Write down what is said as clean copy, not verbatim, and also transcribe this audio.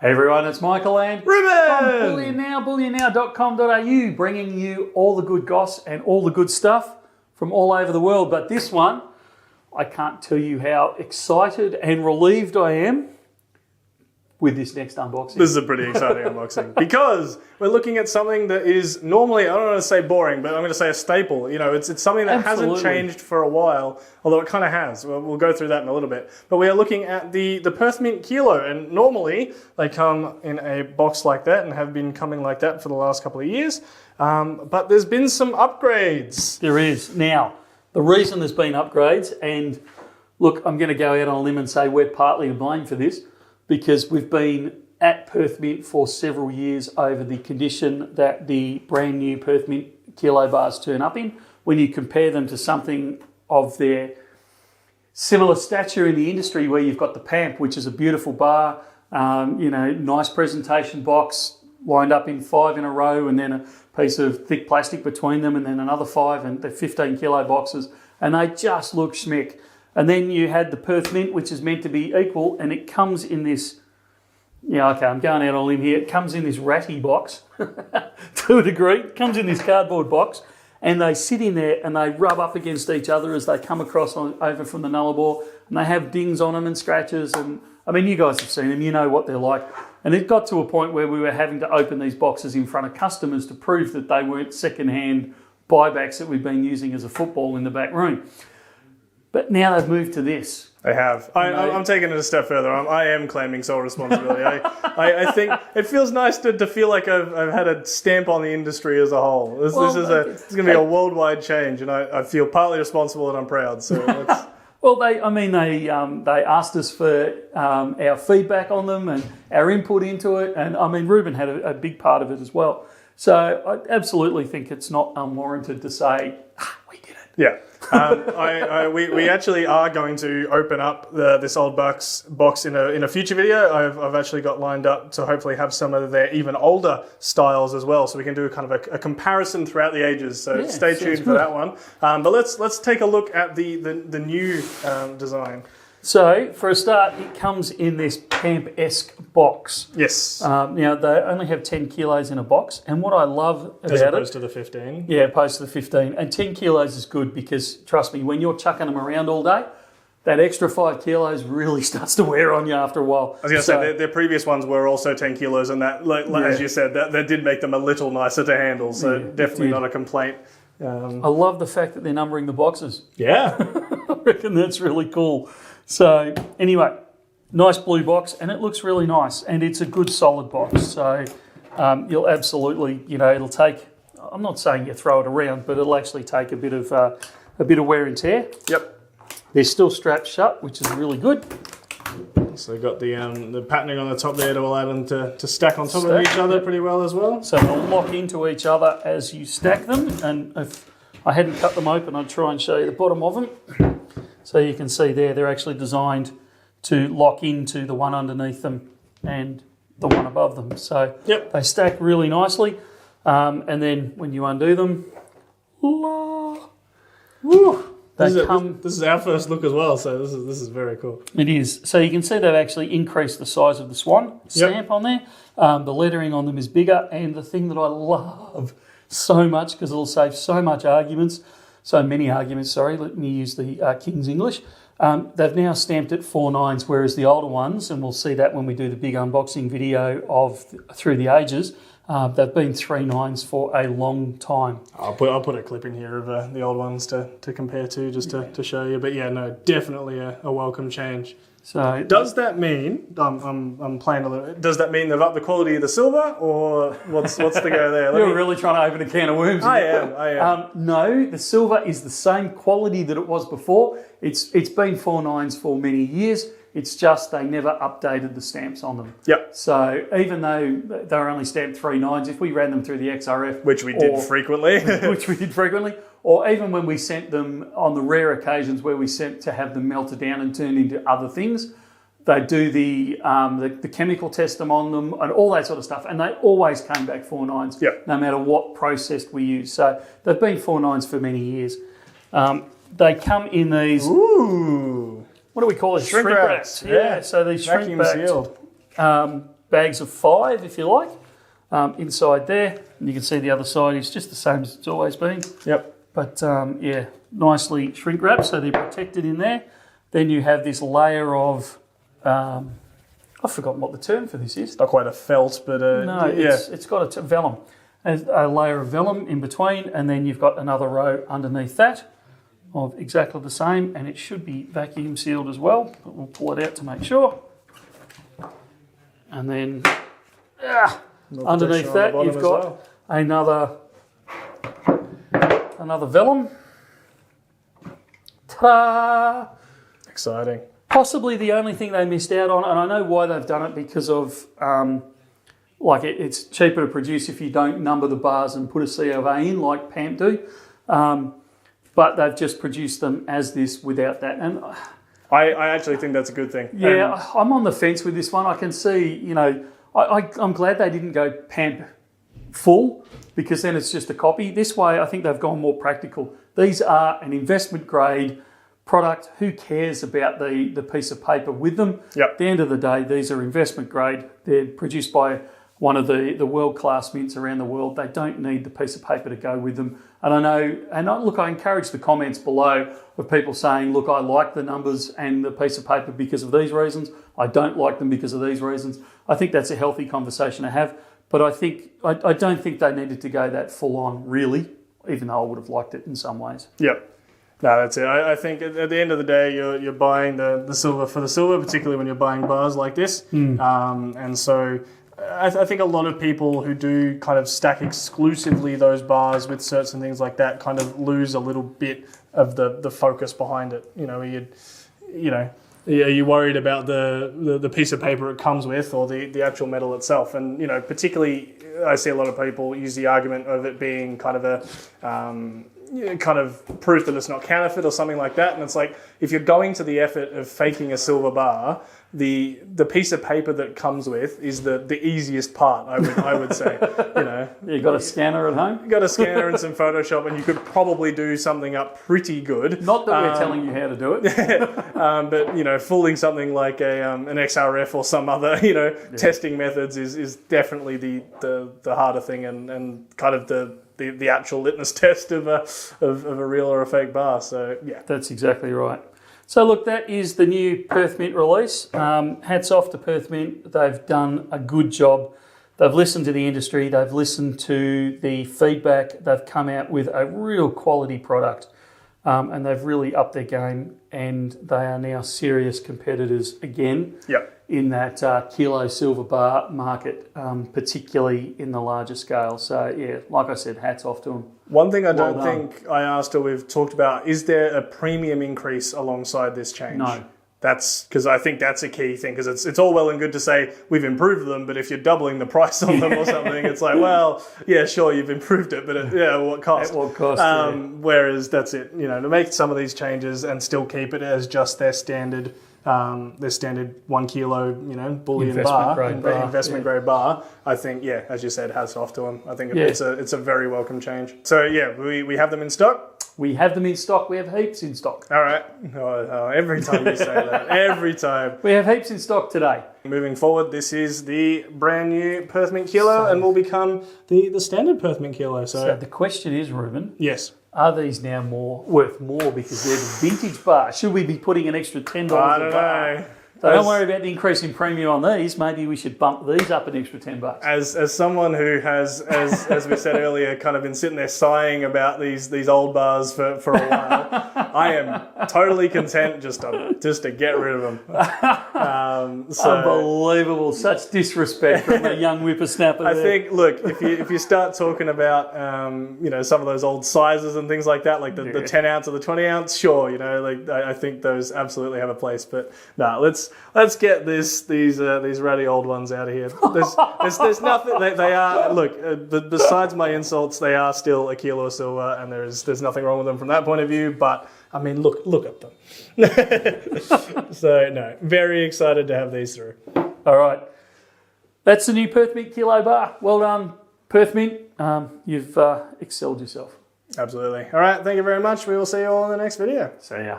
Hey everyone, it's Michael and Ruben! Bullion Now, bullionnow.com.au, bringing you all the good goss and all the good stuff from all over the world. But this one, I can't tell you how excited and relieved I am with this next unboxing. This is a pretty exciting unboxing because we're looking at something that is normally, I don't want to say boring, but I'm going to say a staple. You know, it's something that Absolutely. hasn't changed for a while, although it kind of has. We'll go through that in a little bit. But we are looking at the Perth Mint Kilo, and normally they come in a box like that and have been coming like that for the last couple of years. But there's been some upgrades. There is. Now, the reason there's been upgrades, and look, I'm going to go out on a limb and say we're partly to blame for this, because we've been at Perth Mint for several years over the condition that the brand new Perth Mint Kilo bars turn up in. When you compare them to something of their similar stature in the industry, where you've got the PAMP, which is a beautiful bar, nice presentation box, lined up in 5 in a row, and then a piece of thick plastic between them, and then another 5, and they're 15 kilo boxes, and they just look schmick. And then you had the Perth Mint, which is meant to be equal, and it comes in this, I'm going out on a limb here, it comes in this ratty box, to a degree. It comes in this cardboard box, and they sit in there and they rub up against each other as they come across over from the Nullarbor, and they have dings on them and scratches, and I mean, you guys have seen them, you know what they're like. And it got to a point where we were having to open these boxes in front of customers to prove that they weren't second-hand buybacks that we've been using as a football in the back room. But now they've moved to this. They have. I'm taking it a step further. I am claiming sole responsibility. I think it feels nice to feel like I've had a stamp on the industry as a whole. This is going to be a worldwide change, and I feel partly responsible and I'm proud. So let's... Well, they asked us for our feedback on them and our input into it, and I mean, Ruben had a big part of it as well. So I absolutely think it's not unwarranted to say, we did it. Yeah. We actually are going to open up this old box in a future video. I've actually got lined up to hopefully have some of their even older styles as well, so we can do kind of a comparison throughout the ages. So yeah, stay tuned for that one. But let's take a look at the new design. So, for a start, it comes in this PAMP-esque box. Yes. Now, they only have 10 kilos in a box, and what I love about it... As opposed to the 15? Yeah, opposed to the 15. And 10 kilos is good because, trust me, when you're chucking them around all day, that extra 5 kilos really starts to wear on you after a while. I was going to say, their previous ones were also 10 kilos, and that, as you said, that did make them a little nicer to handle, so definitely not a complaint. I love the fact that they're numbering the boxes. Yeah. I reckon that's really cool. So anyway, nice blue box, and it looks really nice, and it's a good solid box. So you'll absolutely, it'll take, I'm not saying you throw it around, but it'll actually take a bit of wear and tear. Yep. They're still strapped shut, which is really good. So you've got the patterning on the top there to allow them to stack on top of each other pretty well as well. So they'll lock into each other as you stack them, and if I hadn't cut them open, I'd try and show you the bottom of them. So you can see there, they're actually designed to lock into the one underneath them and the one above them. So they stack really nicely. And then when you undo them, this is our first look as well, so this is very cool. It is. So you can see they've actually increased the size of the Swan stamp on there. The lettering on them is bigger, and the thing that I love so much, because it'll save so many arguments, let me use the King's English. They've now stamped it 4 9s, whereas the older ones, and we'll see that when we do the big unboxing video of through the ages, they've been 3 9s for a long time. I'll put a clip in here of the old ones to compare to, just to show you. But yeah, no, definitely a welcome change. So does that mean I'm playing a little? Does that mean they've upped the quality of the silver, or what's the go there? You're really trying to open a can of worms. I am. No, the silver is the same quality that it was before. It's been 4 9s for many years. It's just they never updated the stamps on them. Yep. So even though they were only stamped 3 9s, if we ran them through the XRF, which we did frequently, or even when we sent them on the rare occasions where we sent to have them melted down and turned into other things, they do the chemical test them on them and all that sort of stuff, and they always came back 4 9s, no matter what process we use. So they've been 4 9s for many years. They come in these. Ooh. What do we call it? Shrink wraps. Yeah, so these shrink vacuum wrapped. sealed. bags of 5, if you like, inside there. And you can see the other side is just the same as it's always been. Yep. But yeah, nicely shrink wrapped, so they're protected in there. Then you have this layer of, I've forgotten what the term for this is. Not quite a felt, but No, yeah. it's got a vellum. A layer of vellum in between, and then you've got another row underneath that of exactly the same, and it should be vacuum sealed as well, but we'll pull it out to make sure. And then underneath that you've got another vellum. Ta-da! Exciting. Possibly the only thing they missed out on, and I know why they've done it, because of it's cheaper to produce if you don't number the bars and put a C of A in like PAMP do, but they've just produced them as this without that. And I actually think that's a good thing. yeah, I'm on the fence with this one. I can see, I'm glad they didn't go PAMP full, because then it's just a copy. This way, I think they've gone more practical. These are an investment grade product. Who cares about the piece of paper with them? Yep. At the end of the day, these are investment grade. They're produced by one of the world-class mints around the world. They don't need the piece of paper to go with them. And I know, I encourage the comments below of people saying, look, I like the numbers and the piece of paper because of these reasons. I don't like them because of these reasons. I think that's a healthy conversation to have. But I don't think they needed to go that full on, really, even though I would have liked it in some ways. Yep. No, that's it. I think at the end of the day, you're buying the silver for the silver, particularly when you're buying bars like this. And so I think a lot of people who do kind of stack exclusively those bars with certs and things like that kind of lose a little bit of the focus behind it. Are you worried about the piece of paper it comes with, or the actual metal itself? And particularly, I see a lot of people use the argument of it being kind of a kind of proof that it's not counterfeit or something like that. And it's like, if you're going to the effort of faking a silver bar, the piece of paper that comes with is the easiest part, I would say. You got a scanner at home? You got a scanner and some Photoshop, and you could probably do something up pretty good. Not that we're telling you how to do it. But fooling something like an XRF or some other testing methods is definitely the harder thing, and kind of the actual litmus test of a real or a fake bar. So yeah, that's exactly right. So look, that is the new Perth Mint release. Hats off to Perth Mint. They've done a good job. They've listened to the industry. They've listened to the feedback. They've come out with a real quality product, and they've really upped their game. And they are now serious competitors again. Yep. In that kilo silver bar market, particularly in the larger scale. So yeah, like I said, hats off to them. One thing I don't think I asked or we've talked about, is there a premium increase alongside this change? No. That's because I think that's a key thing, because it's all well and good to say we've improved them, but if you're doubling the price on them or something, it's like, well, yeah, sure, you've improved it, but what cost? At what cost? Yeah. Whereas that's it, to make some of these changes and still keep it as just their standard 1 kilo, bullion investment grade bar. I think, as you said, hats off to them. I think it's a very welcome change. So yeah, we have them in stock. We have them in stock. We have heaps in stock. All right. Every time you say that, every time. We have heaps in stock today. Moving forward, this is the brand new Perth Mint Kilo, and will become the standard Perth Mint Kilo. So the question is, Ruben. Yes. Are these now worth more because they're the vintage bar? Should we be putting an extra $10 I a don't bar? know. So don't worry about the increase in premium on these. Maybe we should bump these up an extra $10. As someone who has, as we said earlier, kind of been sitting there sighing about these old bars for a while, I am totally content just to get rid of them. Unbelievable! Such disrespect from a young whippersnapper. I think, look, if you start talking about some of those old sizes and things like that, like the 10 ounce or the 20 ounce, sure, I think those absolutely have a place. But no, let's get these ratty old ones out of here. There's nothing. They are, look. Besides my insults, they are still a kilo of silver, and there's nothing wrong with them from that point of view. But I mean, look at them. So no, very excited to have these through. All right, that's the new Perth Mint Kilo bar. Well done, Perth Mint. You've excelled yourself. Absolutely. All right, thank you very much. We will see you all in the next video. See ya.